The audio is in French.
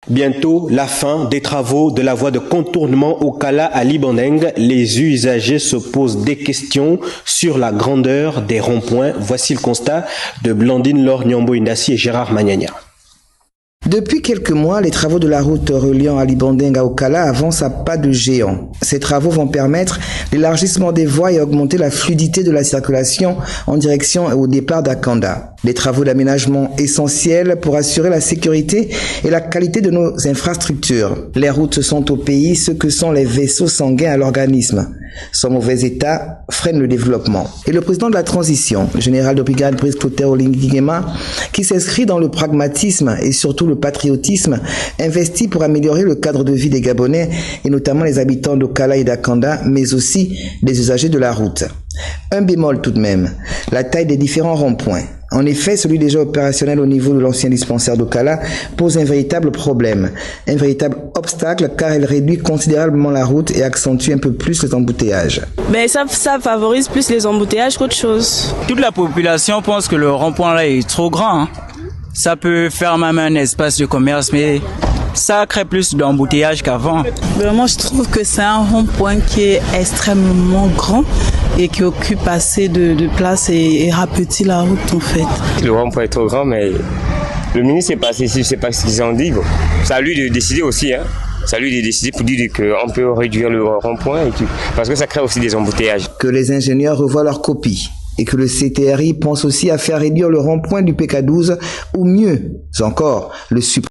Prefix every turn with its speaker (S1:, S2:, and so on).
S1: Bientôt, la fin des travaux de la voie de contournement Okala à Libandeng. Les usagers se posent des questions sur la grandeur des ronds-points. Voici le constat de Blandine Laure Nyambo Indassi et Gérard Magnagna.
S2: Depuis quelques mois, les travaux de la route reliant à Libandeng à Okala avancent à pas de géant. Ces travaux vont permettre l'élargissement des voies et augmenter la fluidité de la circulation en direction et au départ d'Akanda. Des travaux d'aménagement essentiels pour assurer la sécurité et la qualité de nos infrastructures. Les routes sont au pays ce que sont les vaisseaux sanguins à l'organisme. Son mauvais état freine le développement. Et le président de la transition, le général de brigade Brice Clotaire Olingi Nguema, qui s'inscrit dans le pragmatisme et surtout le patriotisme, investit pour améliorer le cadre de vie des Gabonais et notamment les habitants d'Okala et d'Akanda, mais aussi des usagers de la route. Un bémol tout de même, la taille des différents ronds-points. En effet, celui déjà opérationnel au niveau de l'ancien dispensaire d'Okala pose un véritable problème, un véritable obstacle car il réduit considérablement la route et accentue un peu plus les embouteillages.
S3: Mais ça favorise plus les embouteillages qu'autre chose.
S4: Toute la population pense que le rond-point là est trop grand. Ça peut faire même un espace de commerce, mais ça crée plus d'embouteillages qu'avant.
S5: Moi, je trouve que c'est un rond-point qui est extrêmement grand et qui occupe assez de place et rapetit la route en fait.
S6: Le rond-point est trop grand, mais le ministre n'est pas ici, je ne sais pas ce qu'ils ont dit. Bon. C'est à lui de décider aussi. C'est à lui de décider pour dire qu'on peut réduire le rond-point parce que ça crée aussi des embouteillages.
S2: Que les ingénieurs revoient leur copie et que le CTRI pense aussi à faire réduire le rond-point du PK12 ou mieux encore, le supprimer.